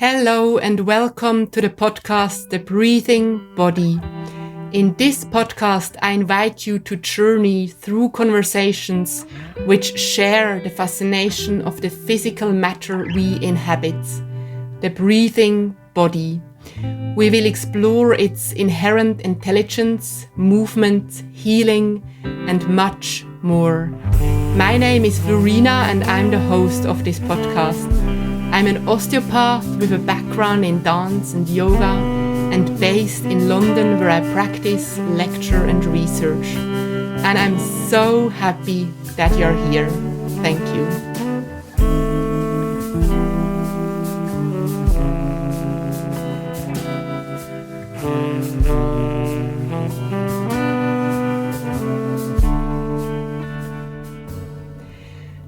Hello and welcome to the podcast, The Breathing Body. In this podcast, I invite you to journey through conversations which share the fascination of the physical matter we inhabit, the breathing body. We will explore its inherent intelligence, movement, healing, and much more. My name is Florina and I'm the host of this podcast. I'm an osteopath with a background in dance and yoga and based in London where I practice, lecture and research. And I'm so happy that you're here. Thank you.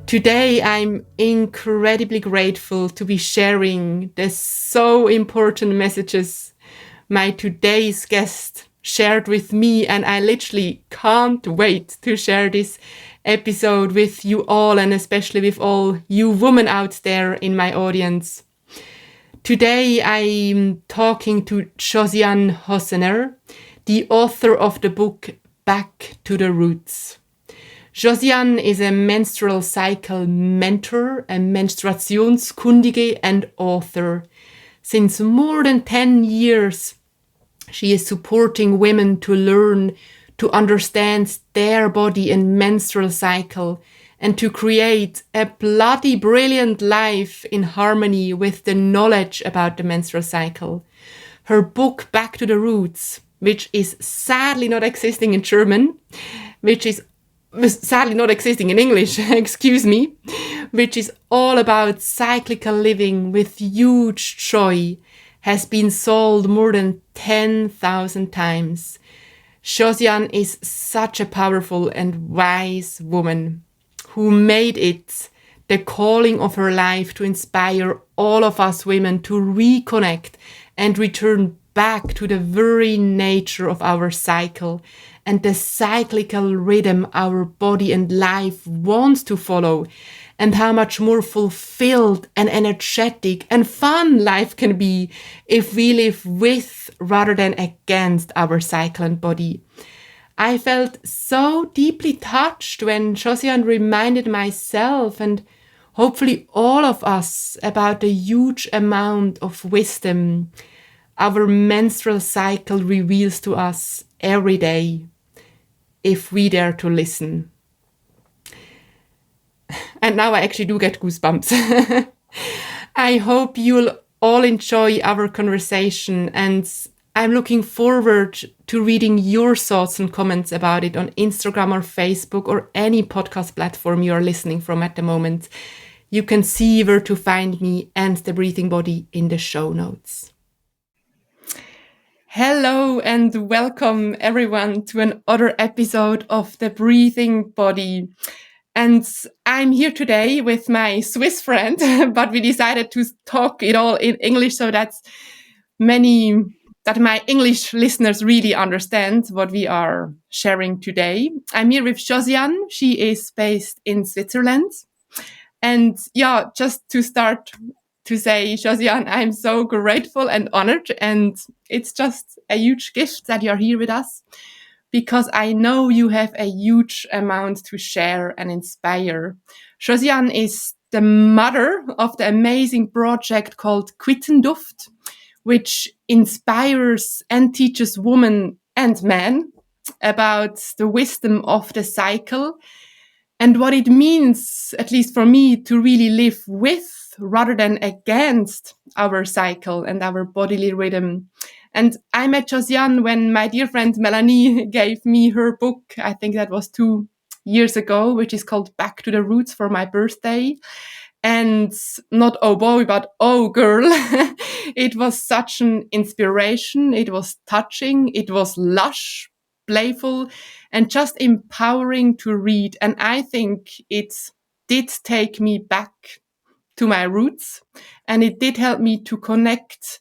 Today, I'm incredibly grateful to be sharing the so important messages my today's guest shared with me, and I literally can't wait to share this episode with you all, and especially with all you women out there in my audience. Today, I'm talking to Josianne Hosner, the author of the book Back to the Roots. Josianne is a menstrual-cycle-mentor, a Menstruationskundige and author. Since more than 10 years, she is supporting women to learn to understand their body and menstrual cycle and to create a bloody brilliant life in harmony with the knowledge about the menstrual cycle. Her book, Back to the Roots, which is sadly not existing in German, which is sadly not existing in English, which is all about cyclical living with huge joy, has been sold more than 10,000 times. Josianne is such a powerful and wise woman who made it the calling of her life to inspire all of us women to reconnect and return back to the very nature of our cycle and the cyclical rhythm our body and life wants to follow, and how much more fulfilled and energetic and fun life can be if we live with rather than against our cycle and body. I felt so deeply touched when Josianne reminded myself and hopefully all of us about the huge amount of wisdom our menstrual cycle reveals to us every day, if we dare to listen. And now I actually do get goosebumps. I hope you'll all enjoy our conversation, and I'm looking forward to reading your thoughts and comments about it on Instagram or Facebook or any podcast platform you are listening from at the moment. You can see where to find me and The Breathing Body in the show notes. Hello and welcome everyone to another episode of The Breathing Body. And I'm here today with my Swiss friend, but we decided to talk it all in English so that my English listeners really understand what we are sharing today. I'm here with Josianne. She is based in Switzerland. And yeah, just to start to say, Josianne, I'm so grateful and honored, and it's just a huge gift that you're here with us, because I know you have a huge amount to share and inspire. Josianne is the mother of the amazing project called Quittenduft, which inspires and teaches women and men about the wisdom of the cycle and what it means, at least for me, to really live with rather than against our cycle and our bodily rhythm. And I met Josianne when my dear friend Melanie gave me her book, I think that was 2 years ago, which is called Back to the Roots, for my birthday. And not oh boy, but oh girl. It was such an inspiration. It was touching. It was lush, playful, and just empowering to read. And I think it did take me back to my roots, and it did help me to connect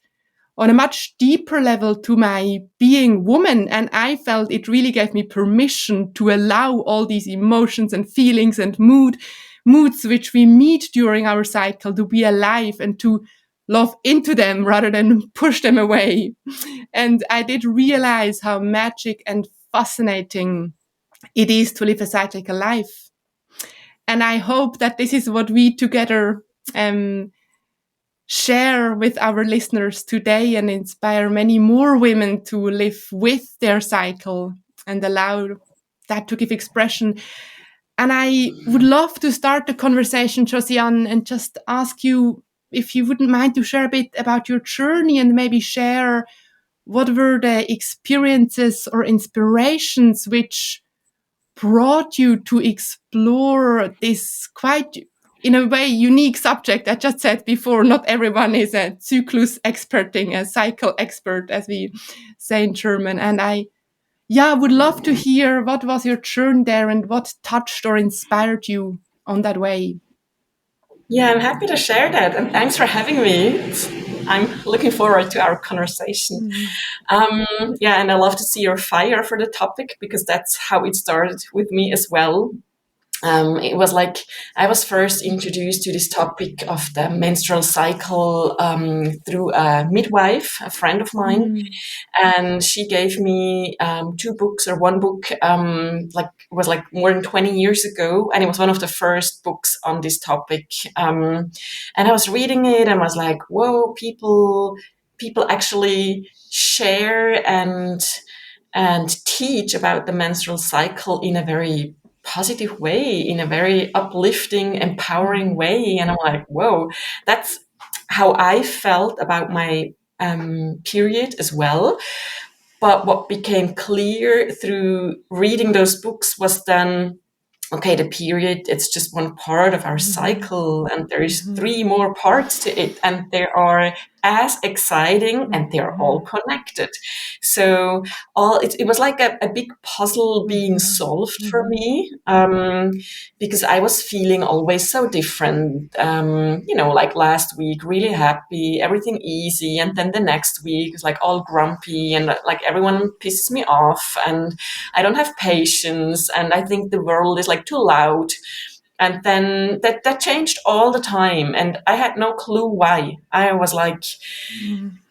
on a much deeper level to my being woman. And I felt it really gave me permission to allow all these emotions and feelings and moods which we meet during our cycle to be alive and to love into them rather than push them away. And I did realize how magic and fascinating it is to live a cyclical life. And I hope that this is what we together share with our listeners today and inspire many more women to live with their cycle and allow that to give expression. And I would love to start the conversation, Josianne, and just ask you if you wouldn't mind to share a bit about your journey and maybe share what were the experiences or inspirations which brought you to explore this quite, in a way, unique subject. I just said before, not everyone is a Zyklus experting, a cycle expert, as we say in German. And I would love to hear what was your journey there and what touched or inspired you on that way. Yeah, I'm happy to share that, and thanks for having me. I'm looking forward to our conversation. Yeah, and I love to see your fire for the topic because that's how it started with me as well. It was like I was first introduced to this topic of the menstrual cycle through a midwife, a friend of mine, and she gave me two books or one book. Like it was like more than 20 years ago, and it was one of the first books on this topic. And I was reading it and was like, "Whoa, people actually share and teach about the menstrual cycle in a very positive way, in a very uplifting, empowering way." And I'm like, whoa, that's how I felt about my period as well. But what became clear through reading those books was then, okay, the period, it's just one part of our cycle, and there's three more parts to it, and they are as exciting, and they're all connected. So it was like a big puzzle being solved for me, because I was feeling always so different. Like last week, really happy, everything easy, and then the next week is like all grumpy, and like everyone pisses me off, and I don't have patience, and I think the world is like too loud. And then that changed all the time, and I had no clue why. I was like,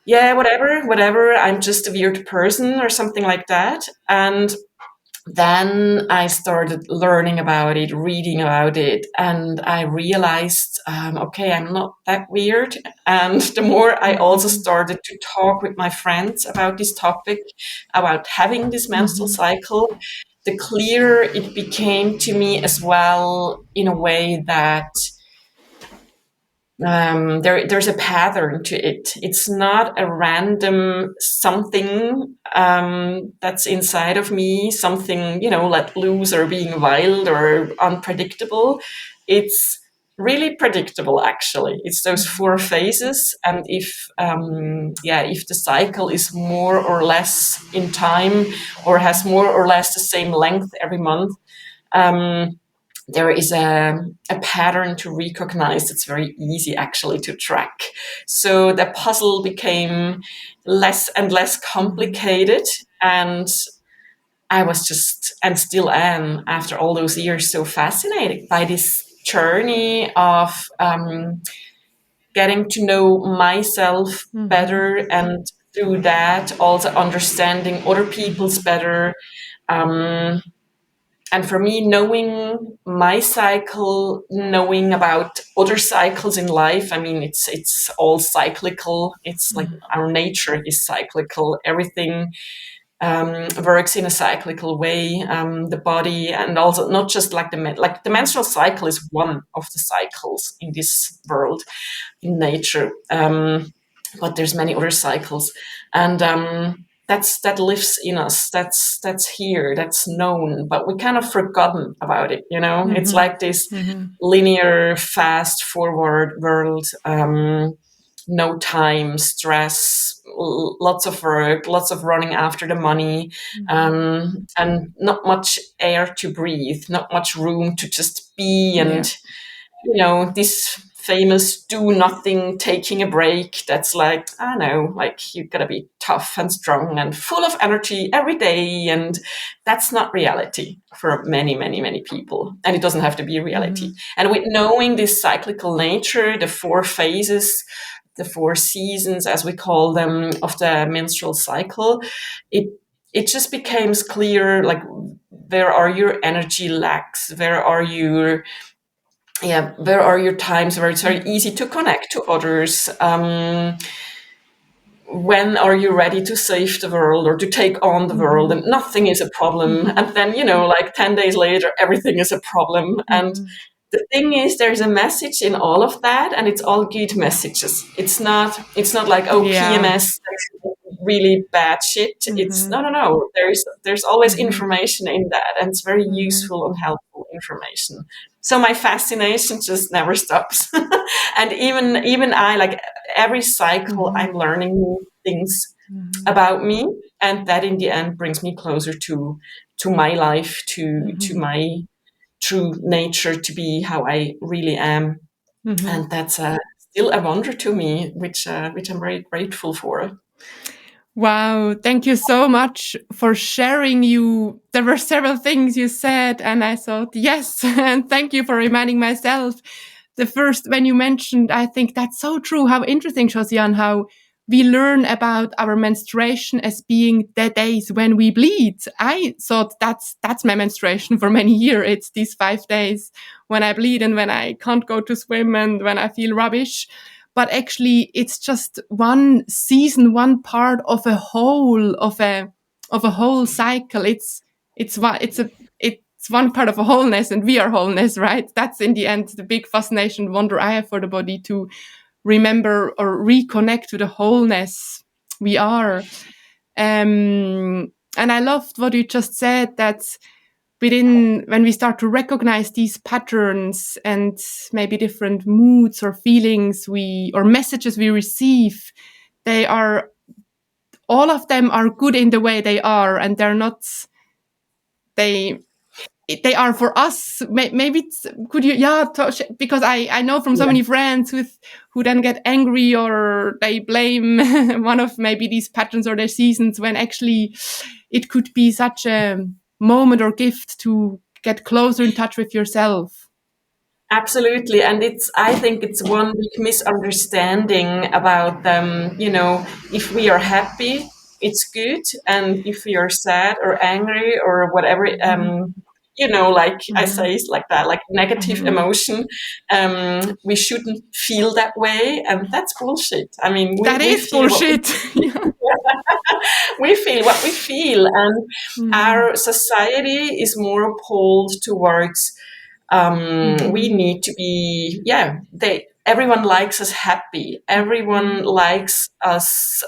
yeah, whatever, I'm just a weird person or something like that. And then I started learning about it, reading about it, and I realized, okay, I'm not that weird. And the more I also started to talk with my friends about this topic, about having this menstrual cycle, the clearer it became to me as well, in a way that there's a pattern to it. It's not a random something that's inside of me, something, let loose or being wild or unpredictable. It's really predictable, actually. It's those four phases. And if the cycle is more or less in time or has more or less the same length every month, there is a pattern to recognize. It's very easy actually to track. So the puzzle became less and less complicated, and I was just, and still am after all those years, so fascinated by this journey of getting to know myself better, and through that also understanding other people's better. And for me, knowing my cycle, knowing about other cycles in life, I mean, it's all cyclical. It's like our nature is cyclical. Everything works in a cyclical way. The body, and also not just like the menstrual cycle is one of the cycles in this world, in nature. But there's many other cycles, and that lives in us. That's here. That's known, but we kind of forgotten about it. It's like this linear, fast forward world. No time, stress, lots of work, lots of running after the money, and not much air to breathe, not much room to just be, and this famous do nothing, taking a break. That's like, I don't know, like you gotta be tough and strong and full of energy every day. And that's not reality for many, many, many people. And it doesn't have to be reality. And with knowing this cyclical nature, the four phases, the 4 seasons, as we call them, of the menstrual cycle, it just becomes clear, like, where are your energy lacks, where are your times where it's very easy to connect to others, when are you ready to save the world or to take on the world, and nothing is a problem, and then, like 10 days later everything is a problem. And the thing is, there's a message in all of that, and it's all good messages. It's not like, oh, Yeah. PMS, really bad shit. It's no. There's always information in that, and it's very useful and helpful information. So my fascination just never stops. And even I, like, every cycle, I'm learning new things about me, and that in the end brings me closer to my life, to my true nature, to be how I really am. And that's still a wonder to me, which I'm very grateful for. Wow, thank you so much for sharing. There were several things you said, and I thought, yes, and thank you for reminding myself. The first, when you mentioned, I think that's so true. How interesting, Josianne, how we learn about our menstruation as being the days when we bleed. I thought that's my menstruation for many years. It's these 5 days when I bleed and when I can't go to swim and when I feel rubbish. But actually, it's just one season, one part of a whole cycle. It's one part of a wholeness, and we are wholeness, right? That's in the end the big fascination, wonder I have for the body, to remember or reconnect to the wholeness we are. And I loved what you just said, that when we start to recognize these patterns and maybe different moods or feelings or messages we receive, all of them are good in the way they are, and they they are for us. Maybe could you, because I know from so many friends who then get angry or they blame one of maybe these patterns or their seasons, when actually it could be such a moment or gift to get closer in touch with yourself. Absolutely. And I think it's one big misunderstanding about if we are happy, it's good. And if we are sad or angry or whatever, like I say, it's like that, like negative emotion, we shouldn't feel that way. And that's bullshit. I mean, That we is feel bullshit. we feel what we feel. And our society is more pulled towards, we need to be, everyone likes us happy. Everyone likes us,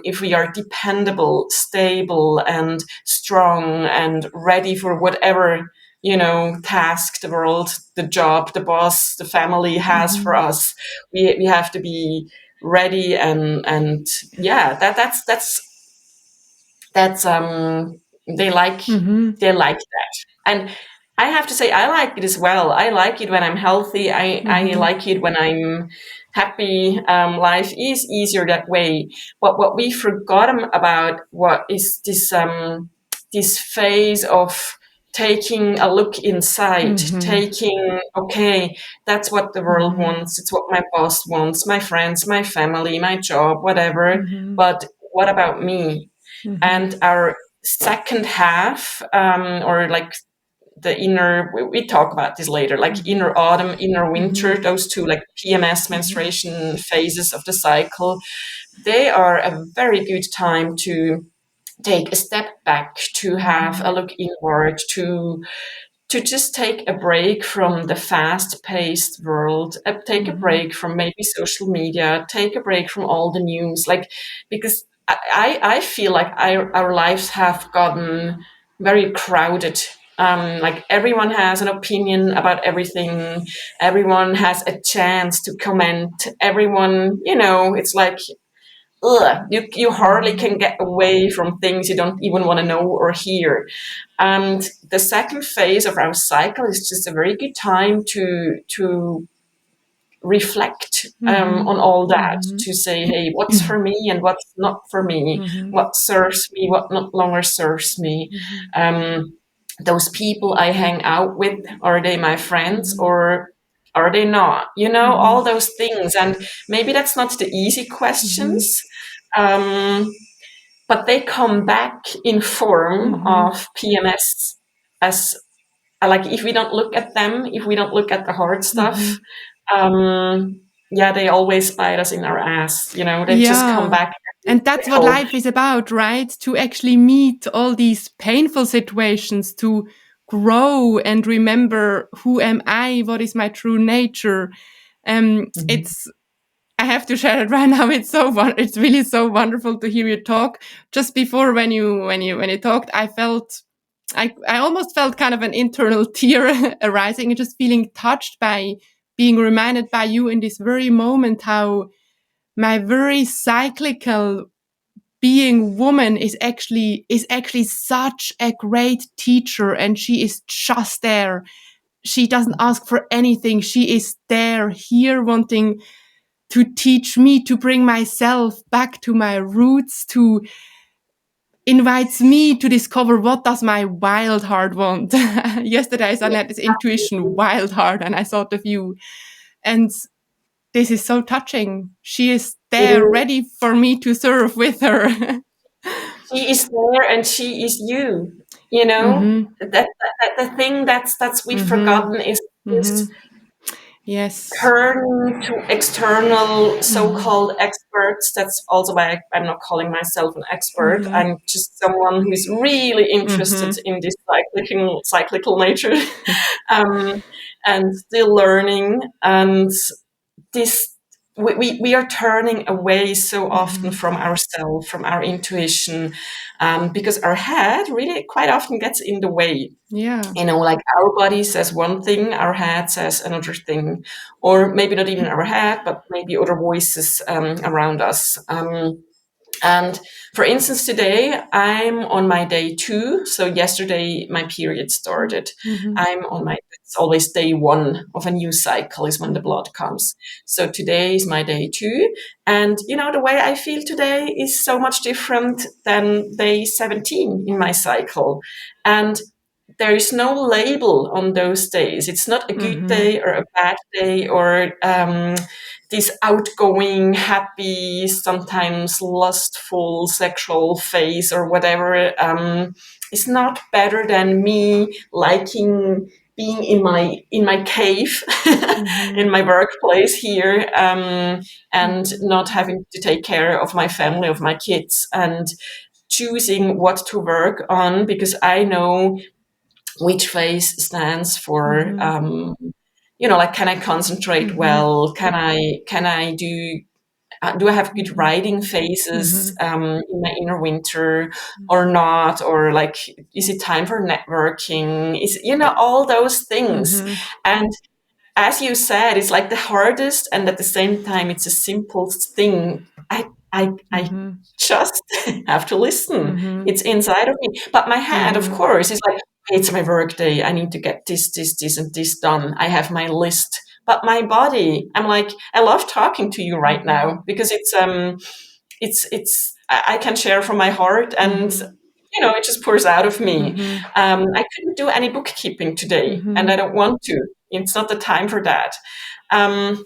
if we are dependable, stable, and strong, and ready for whatever, task the world, the job, the boss, the family has for us. We have to be ready, and that's they like that. And I have to say, I like it as well. I like it when I'm healthy. I like it when I'm happy. Life is easier that way. But what we forgot about, what is this phase of taking a look inside, okay, that's what the world wants. It's what my boss wants, my friends, my family, my job, whatever. But what about me? And our second half, or like the inner, we talk about this later, like inner autumn, inner winter, those two, like PMS, menstruation phases of the cycle, they are a very good time to take a step back, to have a look inward, to just take a break from the fast-paced world, take a break from maybe social media, take a break from all the news, like, because I feel like our lives have gotten very crowded. Like, everyone has an opinion about everything. Everyone has a chance to comment. Everyone, it's like, ugh, you hardly can get away from things you don't even want to know or hear. And the second phase of our cycle is just a very good time to reflect on all that, to say, hey, what's for me and what's not for me, what serves me, what no longer serves me. Those people I hang out with, are they my friends, or Are they not? All Mhm. those things. And maybe that's not the easy Mhm. questions, but they come back in form Mhm. of PMS as like if we don't look at them, if we don't look at the hard stuff, Mhm. yeah, they always bite us in our ass. They just come Yeah. back And that's what cycle. life is about, right? To actually meet all these painful situations, to grow and remember who am I, what is my true nature. It's I have to share it right now. It's really so wonderful to hear you talk. Just before when you talked, I almost felt kind of an internal tear arising and just feeling touched by being reminded by you in this very moment how my very cyclical being woman is actually such a great teacher, and she is just there. She doesn't ask for anything. She is there, here, wanting to teach me to bring myself back to my roots, to invites me to discover what does my wild heart want. Yesterday I had this intuition, wild heart, and I thought of you. And this is so touching. She is It there, is. ready for me to serve with her. She is there, and she is you. You know Mhm. that the thing that's we've Mhm. forgotten is just Mhm. Yes. turning to external Mhm. so-called experts. That's also why I'm not calling myself an expert. Mhm. I'm just someone who's really interested Mhm. in this cyclical nature, um, and still learning. And this we are turning away so often Mhm. from ourselves, from our intuition, because our head really quite often gets in the way. Yeah. Like our body says one thing, our head says another thing, or maybe not even our head, but maybe other voices around us. And for instance, today I'm on my day 2. So yesterday my period started. Mhm. I'm on my, it's always day 1 of a new cycle is when the Mhm. blood comes. So today is my day 2. And the way I feel today is so much different than day 17 in my cycle. And there is no label on those days. It's not a good Mhm. day or a bad day, or this outgoing, happy, sometimes lustful sexual phase or whatever. It's not better than me liking being in my cave in Mhm. my workplace here, and Mhm. not having to take care of my family, of my kids, and choosing what to work on because I know which phase stands for, Mhm. like, can I concentrate Mhm. well? Can I do I have good Mhm. writing phases Mhm. in my inner winter or not? Or like, is it time for networking? Is, all those things. Mhm. And as you said, it's like the hardest, and at the same time, it's the simplest thing. I Mhm. just have to listen. Mhm. It's inside of me. But my head, of Mhm. course, is like, "Okay, it's my work day. I need to get this, and this done. I have my list." But my body, I'm like, I love talking to you right Mhm. now because it's I can share from my heart, and Mhm. it just pours out of me. Mhm. I couldn't do any bookkeeping today, and I Mhm. don't want to. It's not the time for that. Um,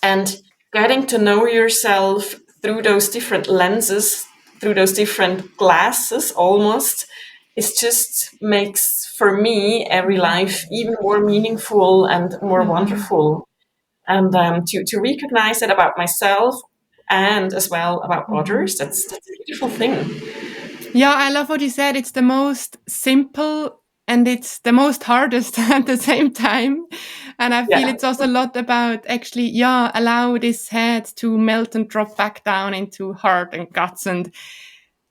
and getting to know yourself through those different lenses, through those different glasses, almost, it just makes for me every Mhm. life even more meaningful and more Mhm. wonderful. And to recognize that about myself and as well about Mhm. others, that's a beautiful thing. Yeah, I love what you said. It's the most simple and it's the most hardest at the same time. And I feel Yeah. it's also a lot about actually, yeah, allow this head to melt and drop back down into heart and guts, and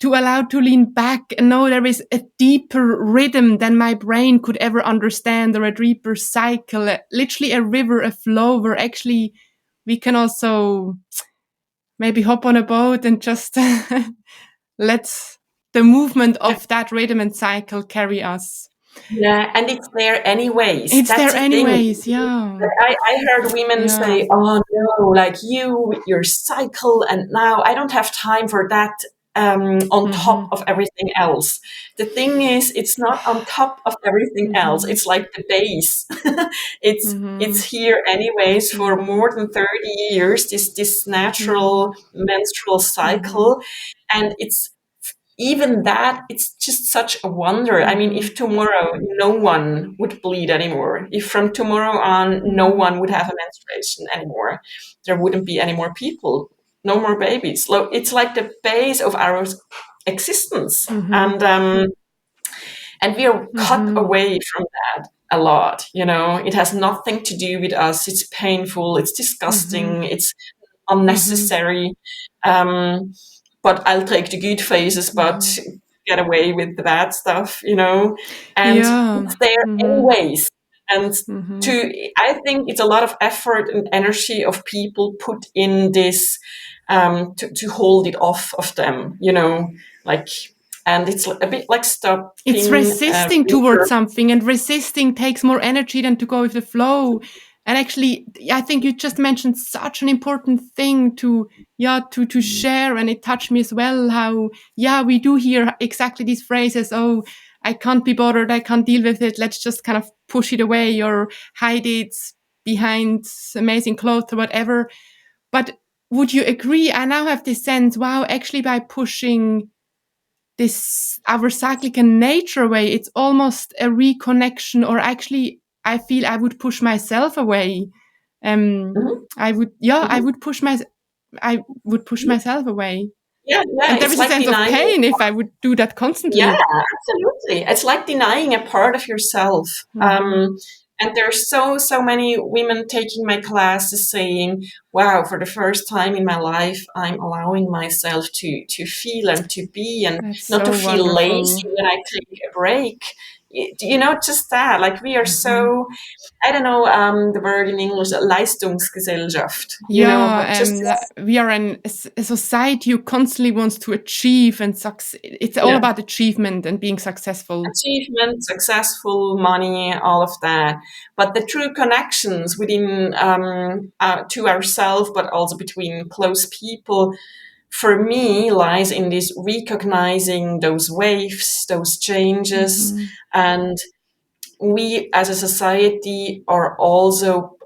to allow to lean back and know there is a deeper rhythm than my brain could ever understand, or a deeper cycle, literally a river, a flow where actually we can also maybe hop on a boat and just let the movement of that rhythm and cycle carry us. Yeah, and it's there anyways. It's That's there the thing. anyways, yeah. Like, I heard women Yeah. say, "Oh no, like you with your cycle, and now I don't have time for that." on top of everything else. The thing is, it's not on top of everything else. It's like the base. It's here anyways for more than 30 years, this natural menstrual cycle. And it's even that, it's just such a wonder. I mean, if tomorrow no one would bleed anymore, if from tomorrow on no one would have a menstruation anymore, there wouldn't be any more people, no more babies. It's like the base of our existence. And we are cut away from that a lot. It has nothing to do with us. It's painful, it's disgusting, it's unnecessary. But I'll take the good phases, but get away with the bad stuff, and it's there anyways. And I think it's a lot of effort and energy of people put in this, to hold it off of them, like, and it's a bit like stopping. It's resisting towards something, and resisting takes more energy than to go with the flow. And actually, I think you just mentioned such an important thing to share, and it touched me as well, how, we do hear exactly these phrases, oh, I can't be bothered, I can't deal with it, let's just kind of push it away or hide it behind amazing clothes or whatever. But would you agree, I now have this sense, wow, actually by pushing this, our cyclical nature away, it's almost a reconnection, or actually I feel I would push myself away. I would push myself away. Yeah, and there is a sense of pain if I would do that constantly. Yeah, absolutely. It's like denying a part of yourself. And there's so many women taking my classes saying, wow, for the first time in my life, I'm allowing myself to feel and to be, and That's not so to feel wonderful. lazy when I take a break. Just that, like, we are so, I don't know, the word in English, Leistungsgesellschaft. But just we are a society who constantly wants to achieve and it's all about achievement and being successful. Achievement, successful, money, all of that. But the true connections within, to ourselves, but also between close people, for me, lies in this recognizing those waves, those changes. And we as a society are also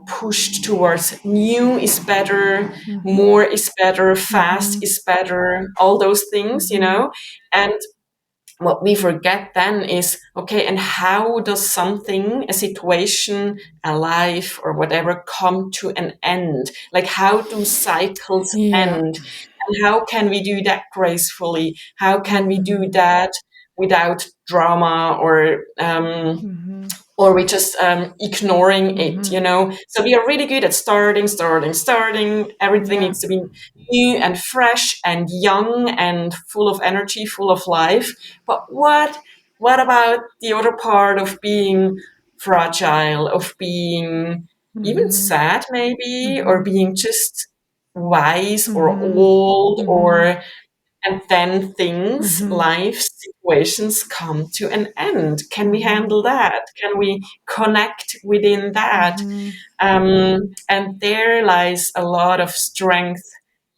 pushed towards new is better, more is better, fast is better, all those things, and what we forget then is, okay, and how does something, a situation, a life, or whatever, come to an end? Like, how do cycles end? And how can we do that gracefully? How can we do that without drama or we just ignoring it, So we are really good at starting. Everything needs to be new and fresh and young and full of energy, full of life. But what about the other part of being fragile, of being even sad maybe, or being just wise or old, and then things, life situations come to an end. Can we handle that? Can we connect within that? And there lies a lot of strength,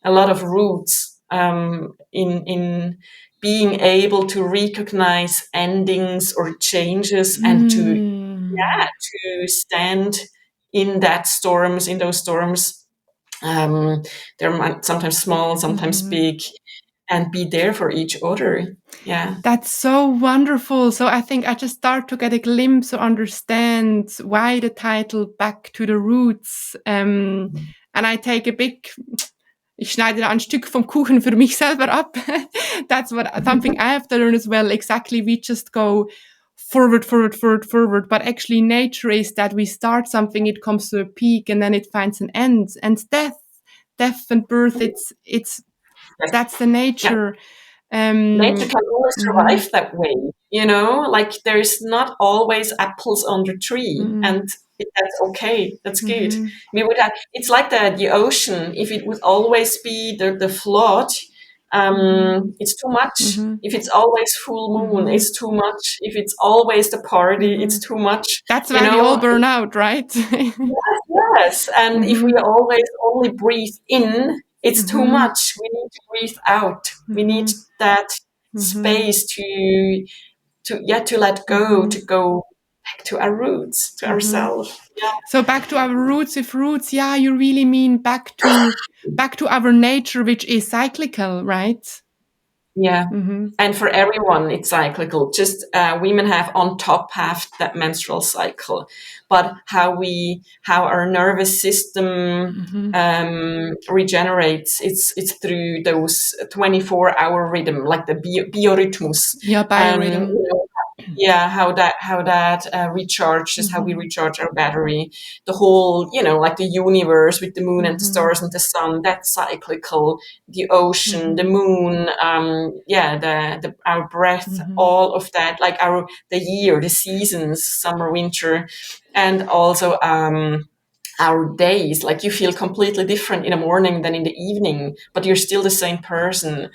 a lot of roots, in being able to recognize endings or changes, and to stand in those storms. They're sometimes small, sometimes big, and be there for each other. Yeah. That's so wonderful. So I think I just start to get a glimpse or understand why the title Back to the Roots. And I take ich schneide ein Stück vom Kuchen für mich selber ab. That's something I have to learn as well. Exactly. We just go forward. But actually nature is that we start something, it comes to a peak, and then it finds an end. And death and birth, that's the nature. Nature can only survive that way, like there's not always apples on the tree, and that's okay, that's good. We would have, it's like the ocean, if it would always be the flood, it's too much. If it's always full moon, it's too much. If it's always the party, it's too much. That's why we all burn out, right? Yes. And if we always only breathe in, It's too much. We need to breathe out. We need that space to let go, to go back to our roots, to ourselves. Yeah. So back to our roots. If roots, yeah, you really mean back to our nature, which is cyclical, right? Yeah. And for everyone, it's cyclical. Just women have on top half that menstrual cycle, but how our nervous system regenerates. It's through those 24-hour rhythm, like the biorhythms. Yeah, biorhythm. Yeah, how that recharges, how we recharge our battery, the whole, like the universe with the moon and the stars and the sun, that's cyclical, the ocean, the moon, our breath, all of that, like the year, the seasons, summer, winter, and also our days, like you feel completely different in the morning than in the evening, but you're still the same person.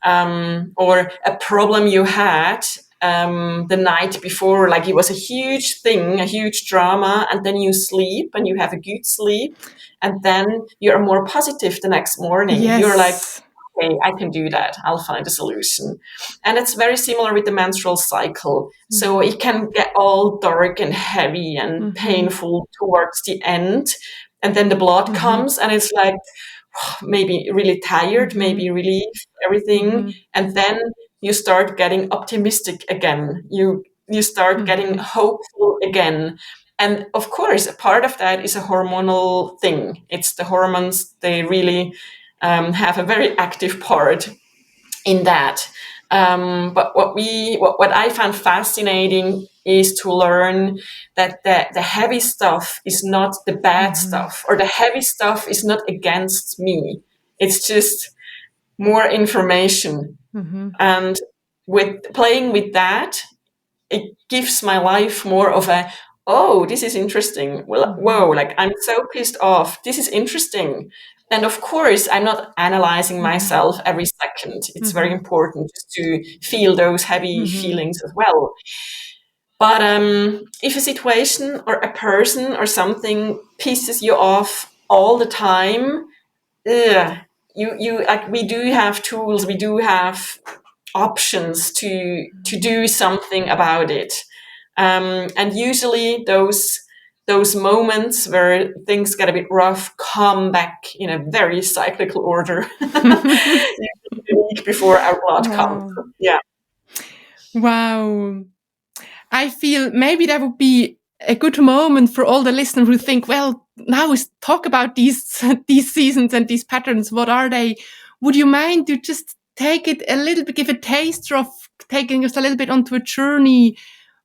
Or a problem you had the night before, like it was a huge thing, a huge drama, and then you sleep and you have a good sleep, and then you're more positive the next morning. You're like, Yes. okay, I can do that. I'll find a solution. And it's very similar with the menstrual cycle. So it can get all dark and heavy and painful towards the end. And then the blood comes and it's like, maybe really tired, maybe relief, everything. And then you start getting optimistic again. You start getting hopeful again. And of course, a part of that is a hormonal thing. It's the hormones, they really have a very active part in that. But what I found fascinating is to learn that the heavy stuff is not the bad stuff, or the heavy stuff is not against me. It's just more information. And with playing with that, it gives my life more of a, oh, this is interesting. Well, whoa, like I'm so pissed off. This is interesting. And of course, I'm not analyzing myself every second. It's very important just to feel those heavy feelings as well. But if a situation or a person or something pisses you off all the time, ugh, you like, we do have tools, we do have options to do something about it. And usually those moments where things get a bit rough come back in a very cyclical order. The week before our blood comes. Yeah. Wow. I feel maybe that would be a good moment for all the listeners who think, well, now is talk about these seasons and these patterns. What are they? Would you mind to just take it a little bit, give a taster of taking us a little bit onto a journey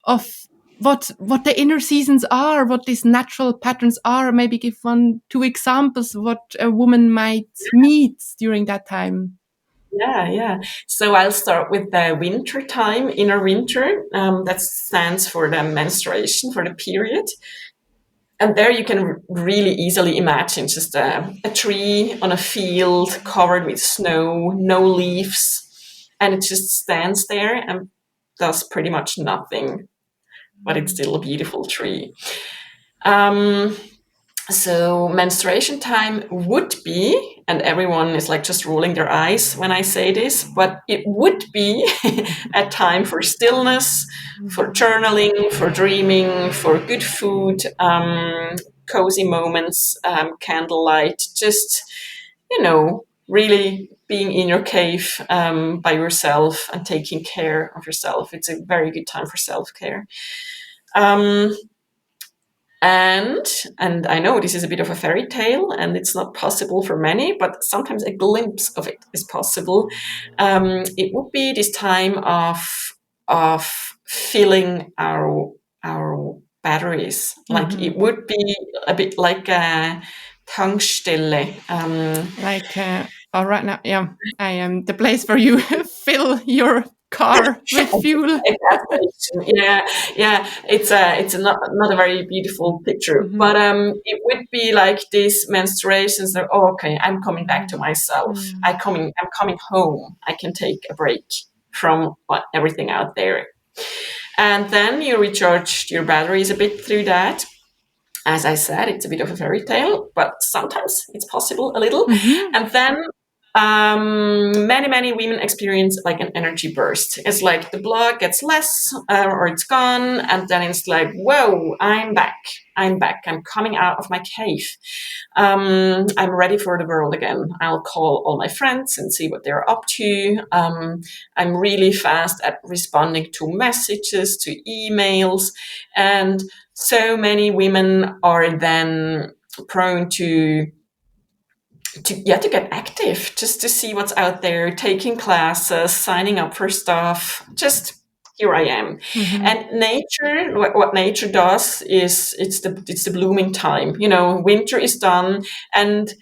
of what the inner seasons are, what these natural patterns are? Maybe give 1-2 examples of what a woman might meet during that time. Yeah. So I'll start with the winter time, inner winter. That stands for the menstruation, for the period. And there you can really easily imagine just a tree on a field covered with snow, no leaves, and it just stands there and does pretty much nothing, but it's still a beautiful tree. So menstruation time would be, and everyone is like just rolling their eyes when I say this, but it would be a time for stillness, for journaling, for dreaming, for good food, cozy moments, candlelight, just, really being in your cave by yourself and taking care of yourself. It's a very good time for self-care. And I know this is a bit of a fairy tale and it's not possible for many, but sometimes a glimpse of it is possible. It would be this time of filling our batteries. Like it would be a bit like a Tankstelle. Right now, yeah, I am the place where you fill your car with fuel. Yeah. It's not a very beautiful picture, but it would be like these menstruations that, oh, okay, I'm coming back to myself. I'm coming home. I can take a break from everything out there. And then you recharge your batteries a bit through that. As I said, it's a bit of a fairy tale, but sometimes it's possible a little. Mm-hmm. And then many women experience like an energy burst. It's like the blood gets less or it's gone, and then it's like, whoa, I'm back. I'm back. I'm coming out of my cave. I'm ready for the world again. I'll call all my friends and see what they're up to. I'm really fast at responding to messages, to emails, and so many women are then prone to get active, just to see what's out there, taking classes, signing up for stuff. Just here I am. Mm-hmm. And nature, what nature does is it's the blooming time. Winter is done, and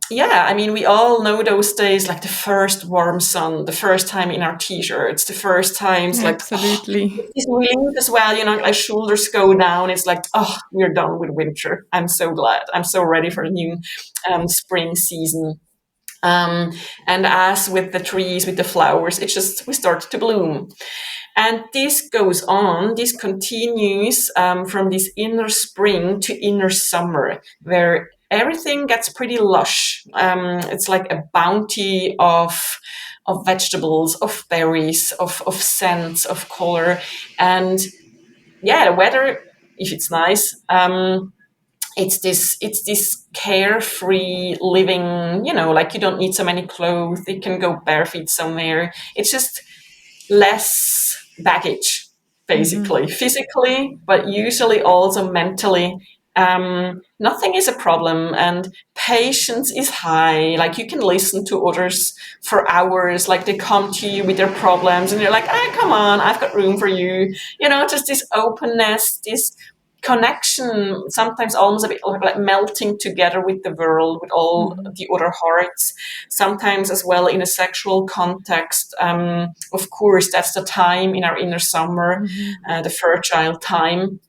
yeah, I mean, we all know those days, like the first warm sun, the first time in our t-shirts, the first times like, oh, Absolutely. this relief as well, like shoulders go down. It's like, oh, we're done with winter. I'm so glad. I'm so ready for a new spring season. Um, and as with the trees, with the flowers, we start to bloom. And this goes on, this continues from this inner spring to inner summer, where everything gets pretty lush. It's like a bounty of vegetables, of berries, of scents, of color. And yeah, the weather, if it's nice, it's this carefree living, like you don't need so many clothes, you can go barefoot somewhere. It's just less baggage, Mm-hmm. basically, physically, but usually also mentally. Nothing is a problem, and patience is high. Like you can listen to others for hours, like they come to you with their problems, and you're like, come on, I've got room for you. Just this openness, this connection, sometimes almost a bit like melting together with the world, with all Mm-hmm. the other hearts, sometimes as well in a sexual context. Of course, that's the time in our inner summer, Mm-hmm. the fertile time.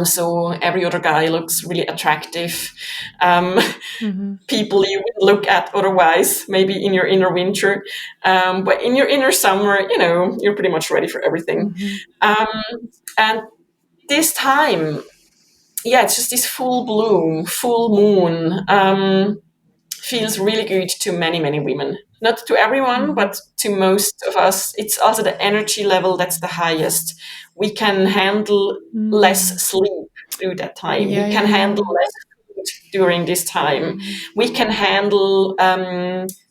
So every other guy looks really attractive. Um, Mm-hmm. People you would look at otherwise, maybe in your inner winter. But in your inner summer, you're pretty much ready for everything. Mm-hmm. Um, and this time, yeah, it's just this full bloom, full moon. Feels really good to many women. Not to everyone, Mm-hmm. but to most of us. It's also the energy level that's the highest. We can handle less Mm. sleep through that time. We Yeah, can yeah, handle yeah. less food during this time. Mm-hmm. We can handle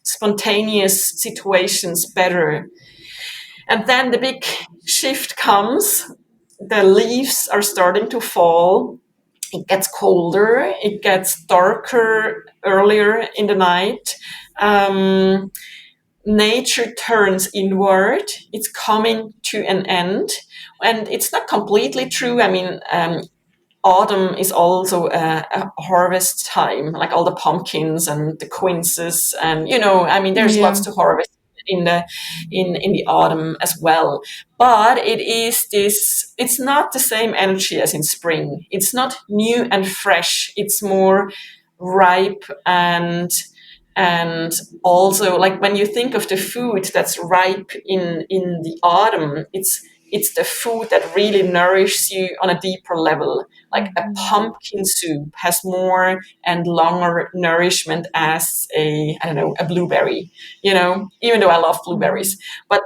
spontaneous situations better. And then the big shift comes. The leaves are starting to fall. It gets colder, it gets darker earlier in the night. Um, Nature turns inward, it's coming to an end. And it's not completely true. I mean, autumn is also a harvest time, like all the pumpkins and the quinces, and I mean, there's lots Yeah. to harvest in the autumn as well. But it's not the same energy as in spring. It's not new and fresh. It's more ripe and also, like, when you think of the food that's ripe in the autumn, it's the food that really nourishes you on a deeper level. Like a Mm-hmm. pumpkin soup has more and longer nourishment as I don't know, a blueberry, even though I love Mm-hmm. blueberries. But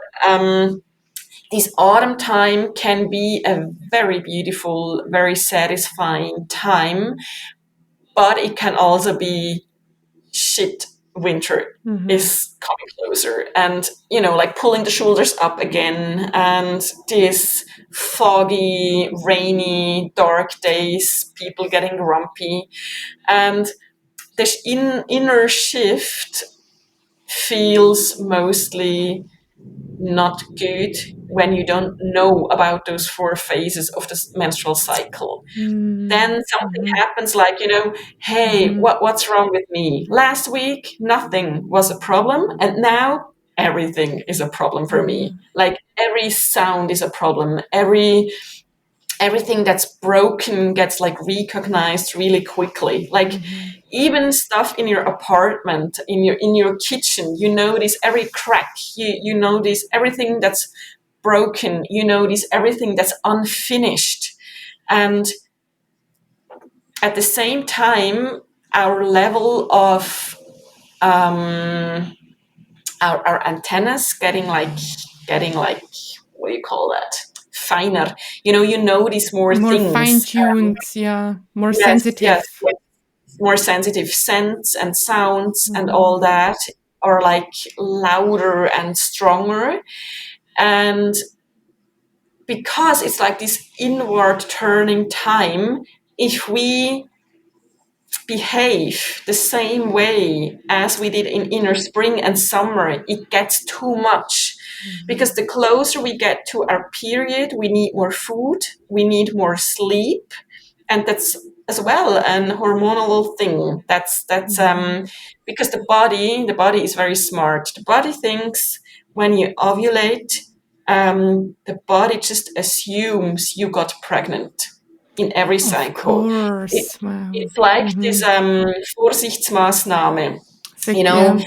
this autumn time can be a very beautiful, very satisfying time, but it can also be shit. Winter Mm-hmm. is coming closer, and like pulling the shoulders up again, and this foggy, rainy, dark days, people getting grumpy, and this inner shift feels mostly not good when you don't know about those 4 phases of the menstrual cycle. Then something Mm-hmm. happens, like, hey, Mm-hmm. what's wrong with me? Last week nothing was a problem, and now everything is a problem for me. Mm-hmm. Like every sound is a problem, everything that's broken gets like recognized really quickly. Like Mm-hmm. even stuff in your apartment, in your kitchen, you notice every crack, you notice everything that's broken, you notice everything that's unfinished. And at the same time, our level of our antennas getting like what do you call that, finer, you notice more More things. fine-tuned, yeah, more Yes, yes, sensitive. yes. More sensitive scents and sounds and Mm-hmm. all that are like louder and stronger. And because it's like this inward turning time, if we behave the same way as we did in inner spring and summer, it gets too much. Because the closer we get to our period, we need more food, we need more sleep, and that's as well an hormonal thing. That's because the body is very smart. The body thinks when you ovulate, the body just assumes you got pregnant in every Of cycle. It, course. Wow. it's like Mm-hmm. this Vorsichtsmaßnahme. So, You yeah. know,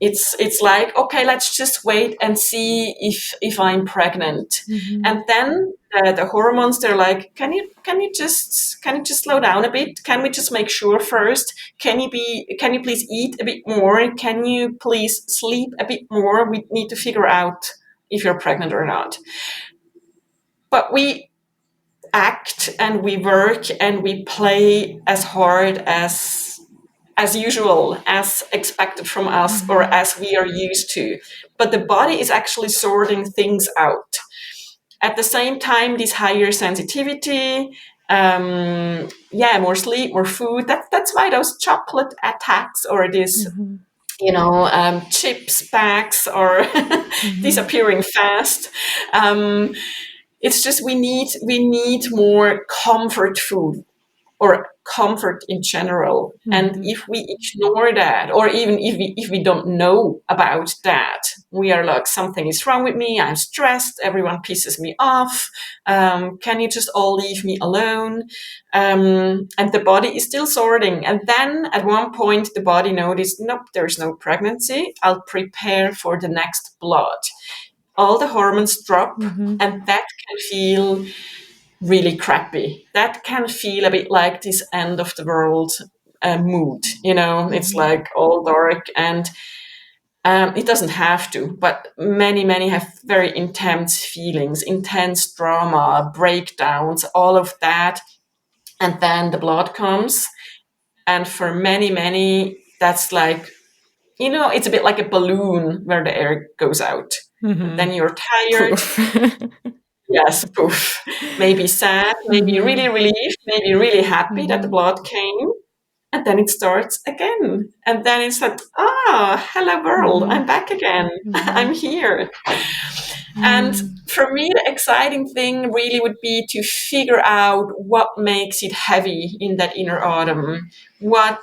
it's like, okay, let's just wait and see if I'm pregnant. Mm-hmm. And then the hormones, they're like, can you just slow down a bit? Can we just make sure first? Can you please eat a bit more? Can you please sleep a bit more? We need to figure out if you're pregnant or not. But we act and we work and we play as hard as usual, as expected from us, or Mm-hmm. as we are used to. But the body is actually sorting things out. At the same time, this higher sensitivity, more sleep, more food. That's why those chocolate attacks or this, Mm-hmm. chips bags are Mm-hmm. disappearing fast. It's just we need more comfort food or comfort in general. And Mm-hmm. if we ignore that, or even if we don't know about that, we are like, something is wrong with me. I'm stressed. Everyone pisses me off. Can you just all leave me alone? And the body is still sorting. And then at one point, the body noticed, nope, there's no pregnancy. I'll prepare for the next blood. All the hormones drop, Mm-hmm. and that can feel really crappy. That can feel a bit like this end of the world mood. It's Mm-hmm. like all dark, and it doesn't have to, but many, many have very intense feelings, intense drama, breakdowns, all of that. And then the blood comes. And for many, many, that's like, it's a bit like a balloon where the air goes out. And Mm-hmm. then you're tired. Poof. Yes, poof. Maybe sad, maybe Mm-hmm. really relieved, maybe really happy that the Mm-hmm. blood came. And then it starts again. And then it's like, hello world, Mm-hmm. I'm back again. Mm-hmm. I'm here. And Mm-hmm. for me, the exciting thing really would be to figure out what makes it heavy in that inner autumn. What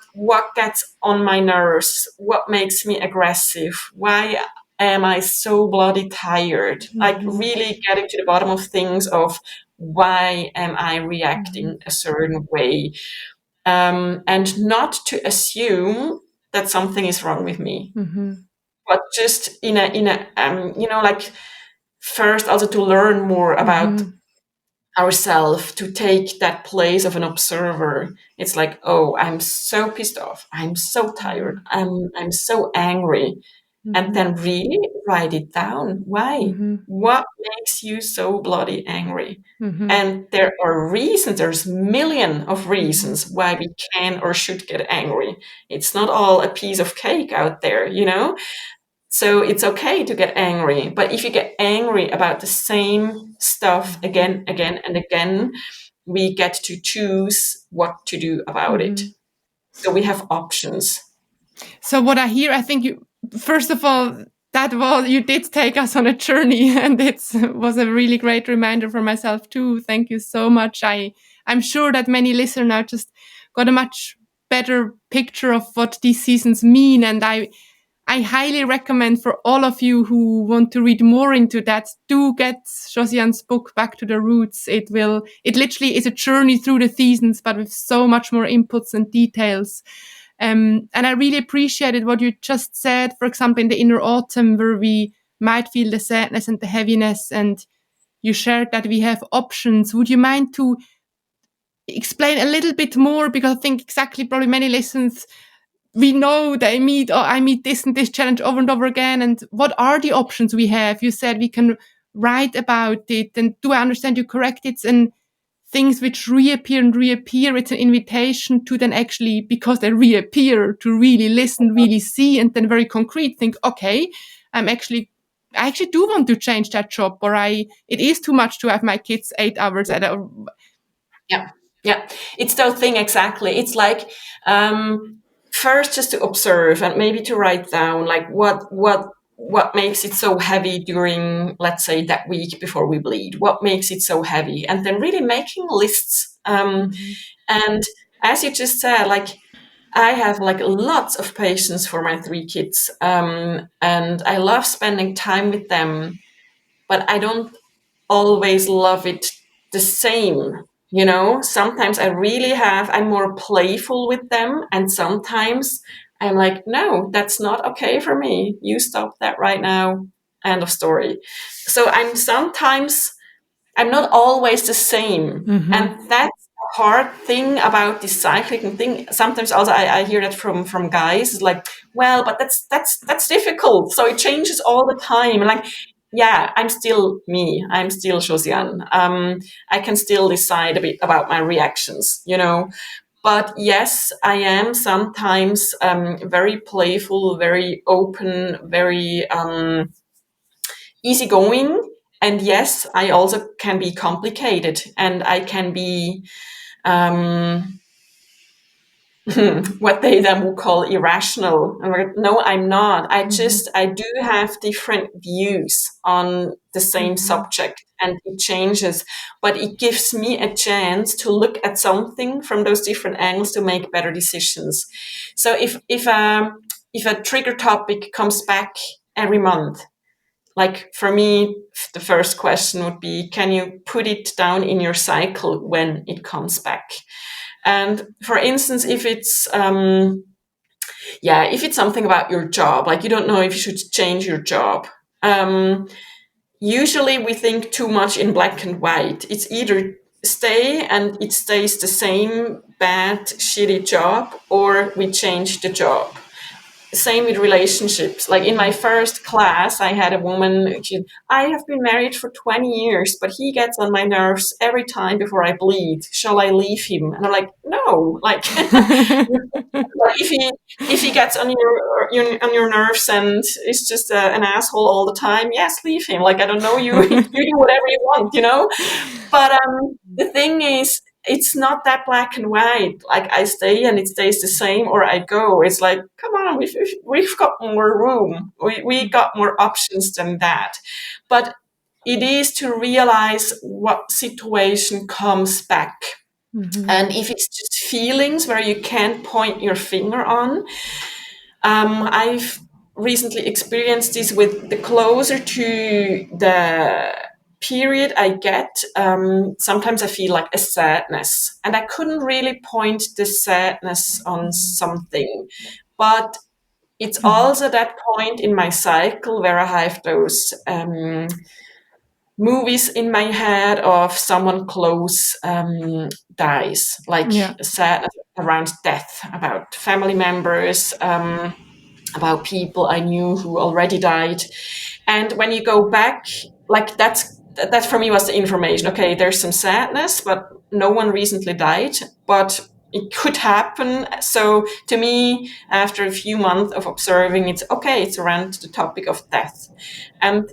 gets on my nerves? What makes me aggressive? Why am I so bloody tired? Like Mm-hmm. really getting to the bottom of things of why am I Mm-hmm. reacting a certain way? And not to assume that something is wrong with me, Mm-hmm. but just like first also to learn more about Mm-hmm. ourselves, to take that place of an observer. It's like, oh, I'm so pissed off, I'm so tired, I'm so angry. And Mm-hmm. then really write it down. Why? Mm-hmm. What makes you so bloody angry? Mm-hmm. And there are reasons, there's million of Mm-hmm. reasons why we can or should get angry. It's not all a piece of cake out there. So it's okay to get angry. But if you get angry about the same stuff again, again, and again, we get to choose what to do about it. Mm-hmm. So we have options. So what I hear, I think you, first of all, that was, you did take us on a journey, and it was a really great reminder for myself too. Thank you so much. I'm sure that many listeners now just got a much better picture of what these seasons mean. And I highly recommend for all of you who want to read more into that, do get Josianne's book, Back to the Roots. It literally is a journey through the seasons, but with so much more inputs and details. And I really appreciated what you just said, for example, in the inner autumn, where we might feel the sadness and the heaviness, and you shared that we have options. Would you mind to explain a little bit more, because I think exactly probably many listeners, we know they meet, I meet this and this challenge over and over again. And what are the options we have? You said we can write about it. And do I understand you correct? It's an things which reappear and reappear. It's an invitation to then actually, because they reappear, to really listen, really see, and then very concrete think, okay, I actually do want to change that job, or it is too much to have my kids 8 hours at a. Yeah, it's that thing exactly. It's like first just to observe and maybe to write down like what makes it so heavy during, let's say, that week before we bleed. What makes it so heavy, and then really making lists. And as you just said, like I have like lots of patience for my 3 kids, and I love spending time with them, but I don't always love it the same. Sometimes I'm more playful with them, and sometimes I'm like, no, that's not okay for me. You stop that right now. End of story. So I'm not always the same. And that's the hard thing about this cyclical thing. Sometimes also I hear that from guys. It's like, well, but that's difficult. So it changes all the time. And like, yeah, I'm still me. I'm still Josianne. I can still decide a bit about my reactions. But yes, I am sometimes very playful, very open, very easygoing. And yes, I also can be complicated, and I can be what they then would call irrational. I'm like, no, I'm not. I do have different views on the same subject, and it changes, but it gives me a chance to look at something from those different angles to make better decisions. So if a trigger topic comes back every month, like for me, the first question would be, can you put it down in your cycle when it comes back? And for instance, if it's something about your job, like you don't know if you should change your job. Usually we think too much in black and white. It's either stay and it stays the same bad, shitty job, or we change the job. Same with relationships. Like in my first class, I had a woman, I have been married for 20 years, but he gets on my nerves every time before I bleed. Shall I leave him? And I'm like, no, like if he gets on your nerves and is just an asshole all the time, yes, leave him. Like, I don't know you, you do whatever you want. But the thing is, it's not that black and white. Like I stay and it stays the same, or I go. It's like, come on, we've got more room. We got more options than that. But it is to realize what situation comes back. And if it's just feelings where you can't point your finger on, I've recently experienced this with the closer to the period I get, sometimes I feel like a sadness, and I couldn't really point the sadness on something, but it's also that point in my cycle where I have those movies in my head of someone close dies, like sadness around death, about family members, about people I knew who already died. And when you go back, like that for me was the information. Okay, there's some sadness, but no one recently died, but it could happen. So to me, after a few months of observing, it's okay, it's around the topic of death. And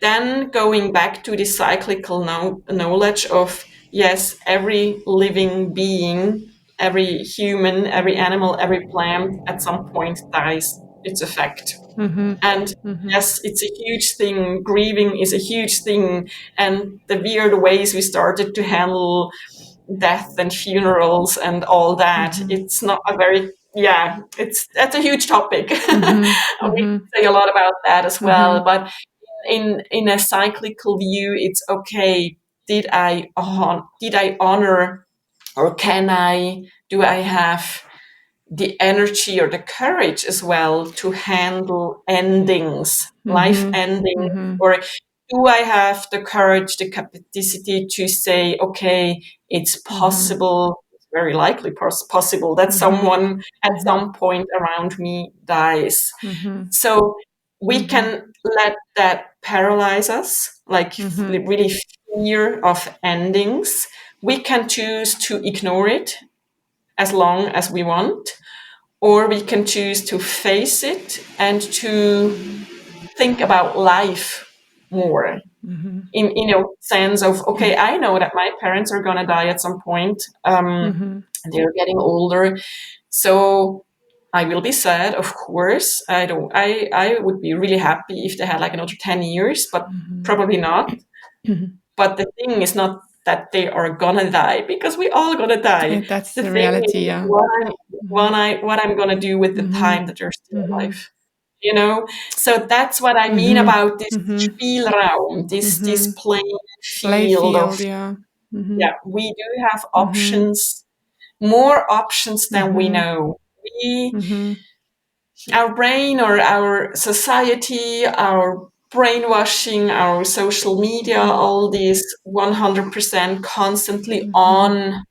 then going back to the cyclical knowledge of, yes, every living being, every human, every animal, every plant at some point dies. It's a fact. And yes, it's a huge thing. Grieving is a huge thing. And the weird ways we started to handle death and funerals and all that, it's not a very, that's a huge topic. We can say a lot about that as well. But in a cyclical view, it's okay. Did I honor, or do I have the energy or the courage as well to handle endings, life endings, or do I have the courage, the capacity to say, okay, it's possible, very likely possible that someone at some point around me dies. So we can let that paralyze us, like really fear of endings. We can choose to ignore it as long as we want, or we can choose to face it and to think about life more in a sense of, okay, I know that my parents are going to die at some point. They're getting older. So I will be sad, of course. I would be really happy if they had like another 10 years, but probably not. But the thing is not that they are gonna die, because we all gonna die. That's The the thing reality, is yeah. what I'm gonna do with the time that they're still alive. You know? So that's what I mean about this Spielraum, this playing field of, Playfield, yeah. yeah, we do have options, more options than we know. Our brain or our society, our brainwashing, our social media, all these 100% constantly on,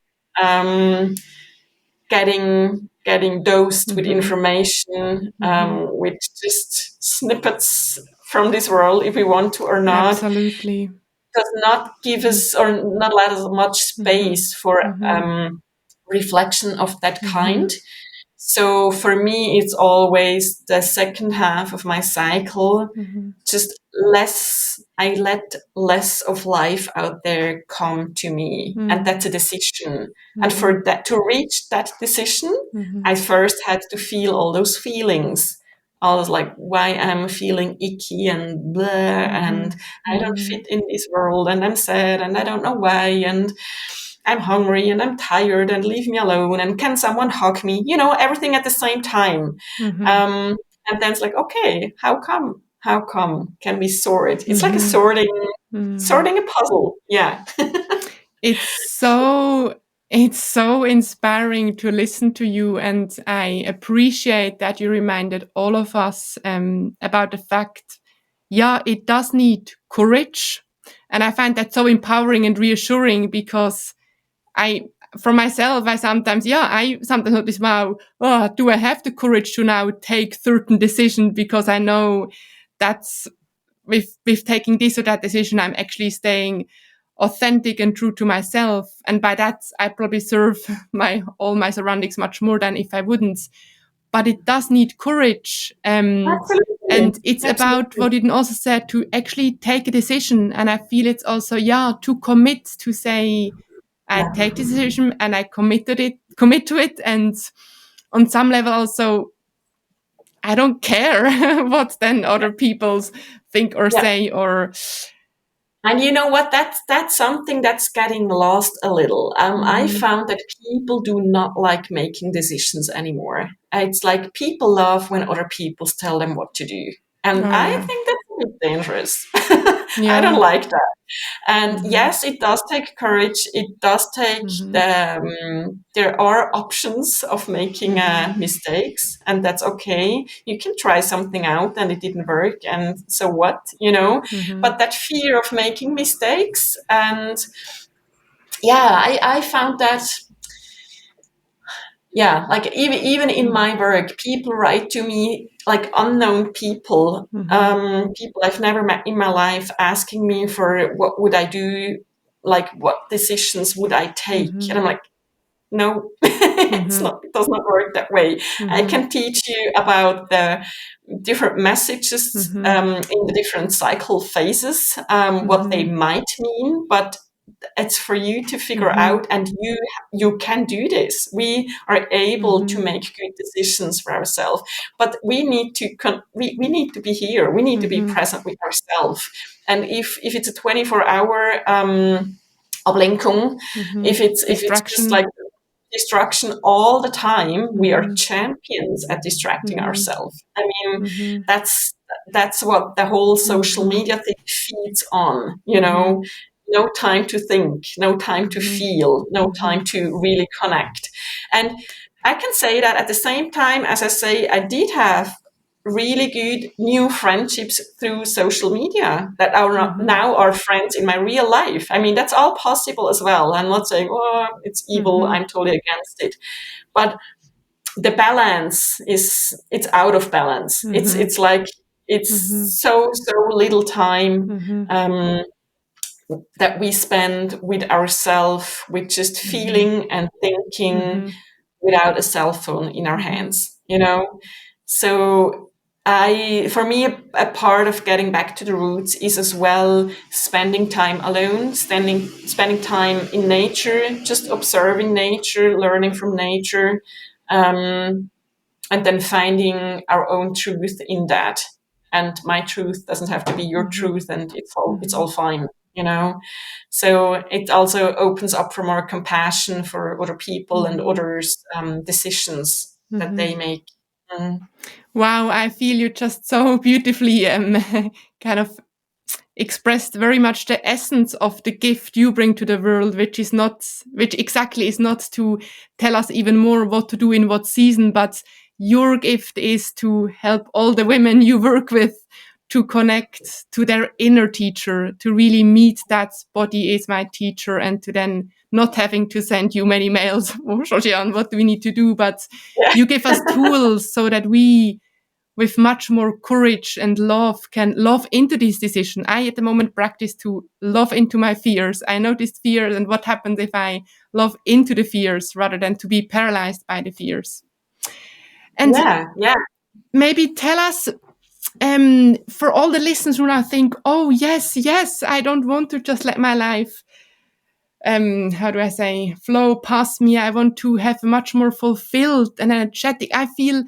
getting dosed with information, with just snippets from this world, if we want to or not, Absolutely. does not give us or not let us much space for reflection of that kind. So for me, it's always the second half of my cycle, just I let less of life out there come to me. And that's a decision. And for that, to reach that decision, I first had to feel all those feelings. I was like, why I'm feeling icky and blah, and I don't fit in this world, and I'm sad, and I don't know why, and I'm hungry, and I'm tired, and leave me alone, and can someone hug me? You know, everything at the same time. And then it's like, okay, how come? How come? Can we sort it? It's like a sorting a puzzle. Yeah. It's so inspiring to listen to you, and I appreciate that you reminded all of us about the fact, yeah, it does need courage. And I find that so empowering and reassuring, because for myself, I sometimes notice, wow, oh, do I have the courage to now take certain decisions, because I know that's with taking this or that decision, I'm actually staying authentic and true to myself. And by that, I probably serve all my surroundings much more than if I wouldn't. But it does need courage. Absolutely. And it's about Absolutely. what you also said, to actually take a decision. And I feel it's also, to commit, to say, I take this decision and I commit to it. And on some level also, I don't care what then other people think or Yeah. say, or And you know what? That's something that's getting lost a little. I found that people do not like making decisions anymore. It's like people love when other people tell them what to do, and oh I yeah, think that's a bit dangerous. I don't yeah, like that. And yes, it does take courage. It does take there are options of making mistakes, and that's okay. You can try something out and it didn't work, and so what, you know? But that fear of making mistakes, and yeah, I found that, yeah, like even in my work, people write to me, like unknown people, people I've never met in my life, asking me for what would I do, like what decisions would I take, and I'm like, no, it does not work that way. I can teach you about the different messages in the different cycle phases, what they might mean, but it's for you to figure out, and you can do this. We are able to make good decisions for ourselves, but we need to we need to be here. We need to be present with ourselves. And if it's a 24-hour Ablenkung, if it's just distraction. like distraction all the time, we are champions at distracting ourselves. I mean, that's what the whole social media thing feeds on, you know. No time to think, no time to feel, no time to really connect. And I can say that at the same time, as I say, I did have really good new friendships through social media that are now our friends in my real life. I mean, that's all possible as well. I'm not saying, oh, it's evil. I'm totally against it. But the balance it's out of balance. It's like it's so little time that we spend with ourselves, with just feeling and thinking without a cell phone in our hands, you know? So for me, a part of getting back to the roots is as well spending time alone, spending time in nature, just observing nature, learning from nature, um, and then finding our own truth in that. And my truth doesn't have to be your truth, and it's all fine, you know. So it also opens up for more compassion for other people and others' decisions that they make. Mm. Wow, I feel you just so beautifully kind of expressed very much the essence of the gift you bring to the world, which exactly is not to tell us even more what to do in what season, but your gift is to help all the women you work with to connect to their inner teacher, to really meet that body is my teacher, and to then not having to send you many mails, oh, Josianne, what do we need to do? But you give us tools so that we, with much more courage and love, can love into this decision. I, at the moment, practice to love into my fears. I notice fears and what happens if I love into the fears rather than to be paralyzed by the fears. And yeah. maybe tell us, for all the listeners who now think, oh, yes, I don't want to just let my life how do I say, flow past me. I want to have much more fulfilled and energetic. I feel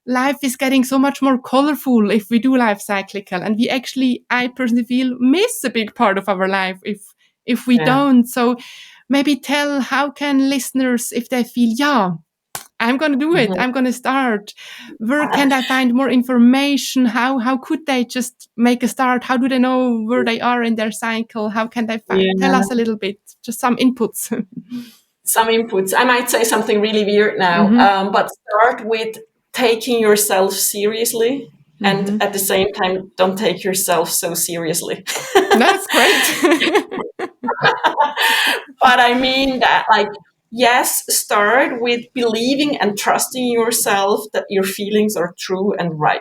life is getting so much more colorful if we do life cyclical. And we actually, I personally feel, miss a big part of our life if we don't. So maybe tell, how can listeners, if they feel, yeah, I'm going to do it, I'm going to start, where can I find more information? How could they just make a start? How do they know where they are in their cycle? How can they find? Tell us a little bit, just some inputs. Some inputs. I might say something really weird now, but start with taking yourself seriously, and at the same time, don't take yourself so seriously. That's great. But I mean that, like, yes, start with believing and trusting yourself that your feelings are true and right.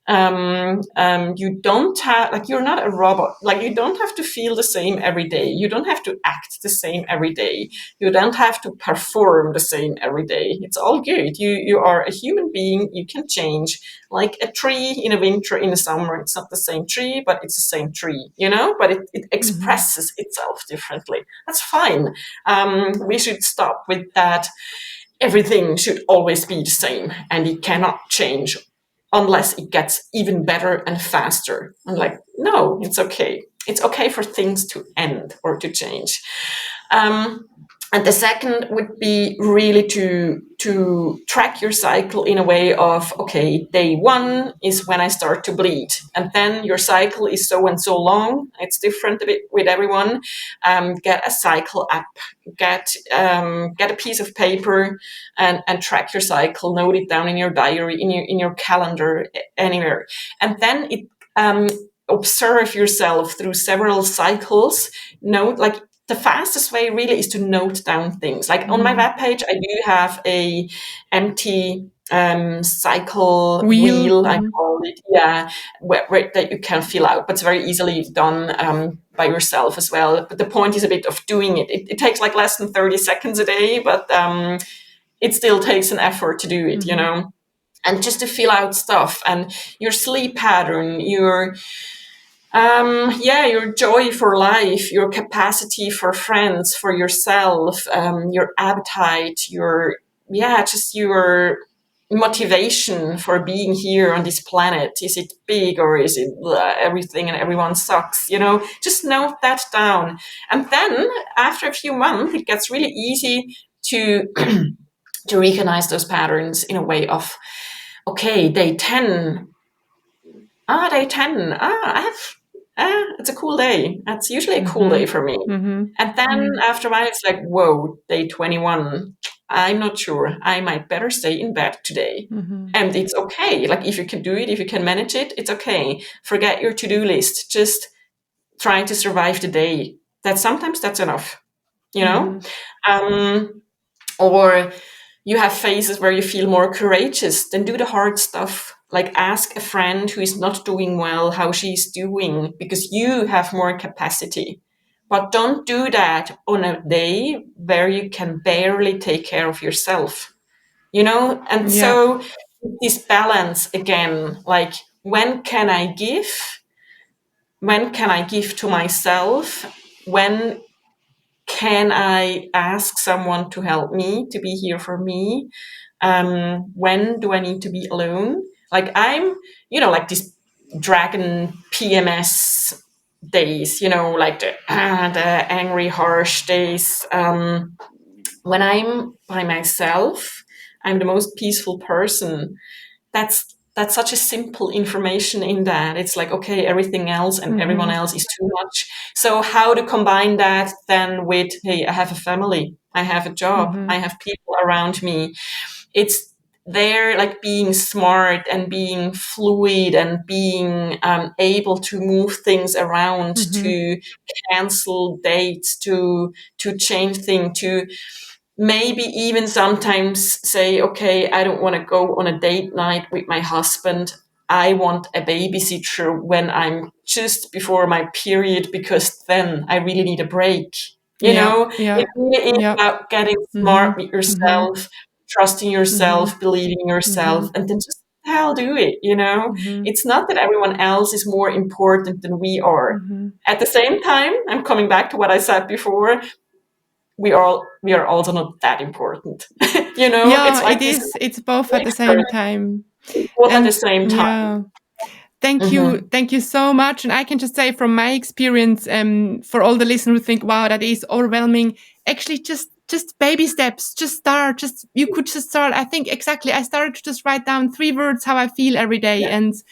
You don't have, like, you're not a robot. Like, you don't have to feel the same every day. You don't have to act the same every day. You don't have to perform the same every day. It's all good. You are a human being. You can change. Like a tree in a winter, in a summer, it's not the same tree, but it's the same tree, you know, but it expresses itself differently. That's fine. We should stop with that. Everything should always be the same and it cannot change unless it gets even better and faster. I'm like, no, it's okay. It's okay for things to end or to change. And the second would be really to track your cycle in a way of, okay, day one is when I start to bleed. And then your cycle is so and so long. It's different a bit with everyone. Get a cycle app, get a piece of paper and track your cycle, note it down in your diary, in your calendar, anywhere. And then observe yourself through several cycles. Note, like, the fastest way really is to note down things. Like on my webpage, I do have a empty cycle wheel, I call it, where that you can fill out, but it's very easily done by yourself as well. But the point is a bit of doing it. It takes like less than 30 seconds a day, but it still takes an effort to do it, you know, and just to fill out stuff and your sleep pattern, your joy for life, your capacity for friends, for yourself, your appetite, just your motivation for being here on this planet. Is it big or is it everything and everyone sucks? You know, just note that down. And then after a few months, it gets really easy to to recognize those patterns in a way of, okay, day 10. Day 10. It's a cool day. That's usually a cool day for me. And then after a while, it's like, whoa, day 21. I'm not sure. I might better stay in bed today. And it's okay. Like if you can do it, if you can manage it, it's okay. Forget your to-do list. Just try to survive the day. Sometimes that's enough, you know? Or you have phases where you feel more courageous, then do the hard stuff. Like ask a friend who is not doing well how she's doing because you have more capacity. But don't do that on a day where you can barely take care of yourself, you know? And Yeah. so this balance again, like when can I give? When can I give to myself? When can I ask someone to help me, to be here for me? When do I need to be alone? Like I'm, like this dragon PMS days, like the angry, harsh days. When I'm by myself, I'm the most peaceful person. That's such a simple information in that. It's like, okay, everything else and everyone else is too much. So how to combine that then with, hey, I have a family, I have a job, I have people around me. It's there, like being smart and being fluid and being able to move things around, to cancel dates, to change things, to maybe even sometimes say, okay, I don't want to go on a date night with my husband. I want a babysitter when I'm just before my period because then I really need a break. Yeah. It Yeah. really is Yeah. about getting smart with yourself, trusting yourself, believing in yourself, and then just hell do it. It's not that everyone else is more important than we are. At the same time, I'm coming back to what I said before, we are also not that important. It's Yeah, it like this is. It's both at the mixture, same time. both at the And same time. yeah, thank you. Hmm. Thank you so much. And I can just say from my experience, for all the listeners who think, wow, that is overwhelming, actually just baby steps, just start, you could just start. I think exactly. I started to just write down 3 words, how I feel every day. Yeah, And that's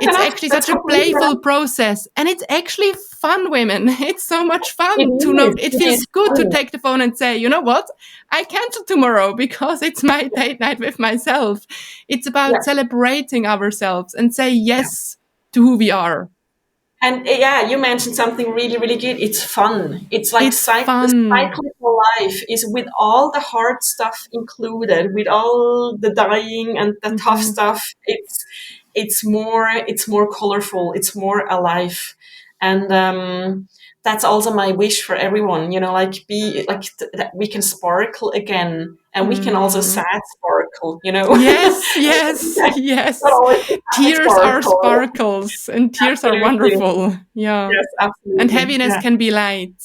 it's enough. actually That's such a completely playful enough. process, and it's actually fun, women. It's so much It fun to know. is. It It feels is good to fun. take the phone and say, you know what, I cancel tomorrow because it's my date night with myself. It's Yeah. about celebrating ourselves and say Yeah. yes to who we are. And yeah, you mentioned something really, really good. It's fun. It's like It's the fun. cyclical life is with all the hard stuff included, with all the dying and the tough stuff. It's more colorful. It's more alive, and that's also my wish for everyone. Like be like that we can sparkle again, and we can also Mm. sad sparkle. Yes, yes, Not yes. always happy Tears are sparkle. sparkles and tears are Absolutely. wonderful. Yeah. Yes, And absolutely. heaviness Yeah. can be light.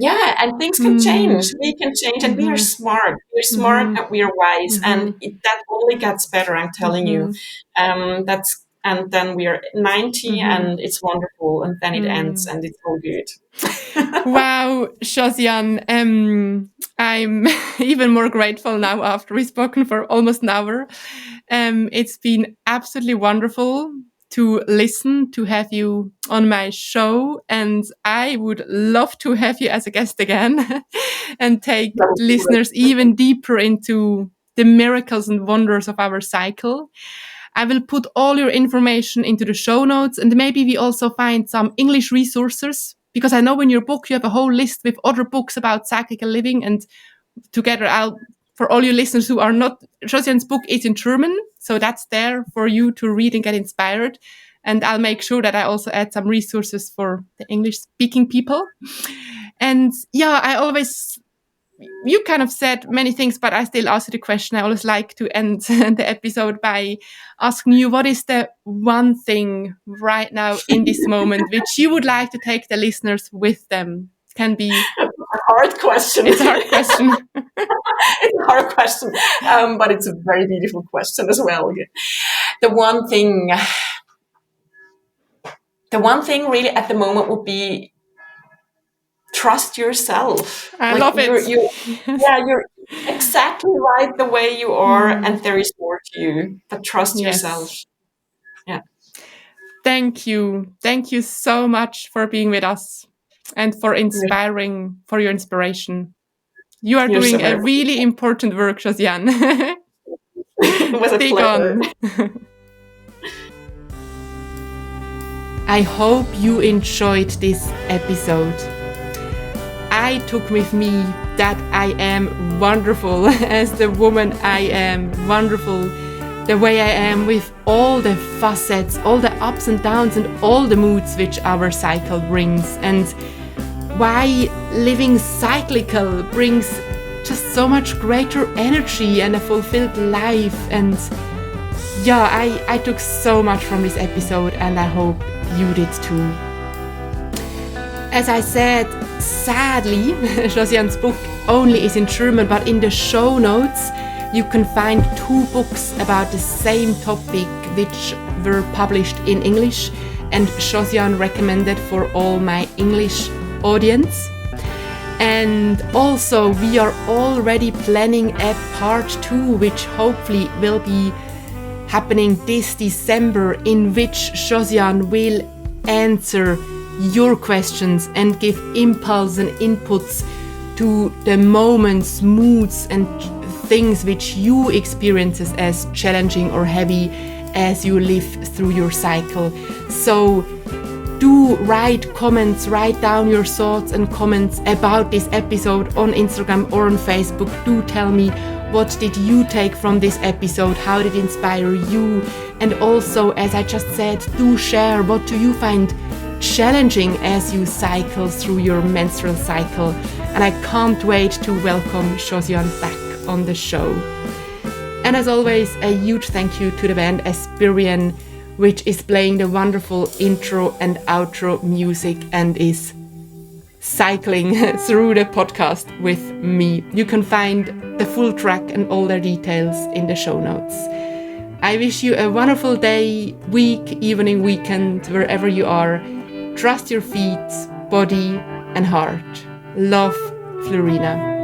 Yeah, and things can change. Mm. We can change, and we are Mhm. smart. We're smart, Mhm. and we are wise, and Mhm. that only gets better. I'm telling you. Mhm. And then we are 90, Mhm. and it's wonderful, and then it ends, Mm. and it's all good. Wow, Josianne, I'm even more grateful now after we've spoken for almost an hour. It's been absolutely wonderful to listen, to have you on my show, and I would love to have you as a guest again and take That would be listeners great. even deeper into the miracles and wonders of our cycle. I will put all your information into the show notes, and maybe we also find some English resources, because I know in your book you have a whole list with other books about cyclical living, and together for all your listeners who are not, Josianne's book is in German, so that's there for you to read and get inspired. And I'll make sure that I also add some resources for the English speaking people. And yeah, you kind of said many things, but I still ask you the question. I always like to end the episode by asking you, what is the one thing right now in this moment which you would like to take the listeners with them? Can be, A hard question. it's a hard question. It's a hard question, but it's a very beautiful question as well. The one thing, the one thing really at the moment would be trust yourself. I Like love it. Yes. you're exactly right the way you are, Hmm. and there is more to you. But trust yourself. Yes. Yeah. Thank you. Thank you so much for being with us and for your inspiration. You are You're so doing a very really important work, Josianne. It was a Dig pleasure. on. I hope you enjoyed this episode. I took with me that I am wonderful as the woman I am, wonderful the way I am, with all the facets, all the ups and downs and all the moods which our cycle brings, and why living cyclical brings just so much greater energy and a fulfilled life. And yeah, I took so much from this episode, and I hope you did too. As I said, sadly, Josianne's book only is in German, but in the show notes you can find 2 books about the same topic which were published in English, and Josianne recommended for all my English audience. And also we are already planning a part 2, which hopefully will be happening this December, in which Josianne will answer your questions and give impulse and inputs to the moments, moods and things which you experience as challenging or heavy as you live through your cycle. So do write comments, write down your thoughts and comments about this episode on Instagram or on Facebook. Do tell me, what did you take from this episode? How did it inspire you? And also, as I just said, do share, what do you find challenging as you cycle through your menstrual cycle? And I can't wait to welcome Josianne back on the show. And as always, a huge thank you to the band Aspirian, which is playing the wonderful intro and outro music and is cycling through the podcast with me. You can find the full track and all their details in the show notes. I wish you a wonderful day, week, evening, weekend, wherever you are. Trust your feet, body and heart. Love, Florina.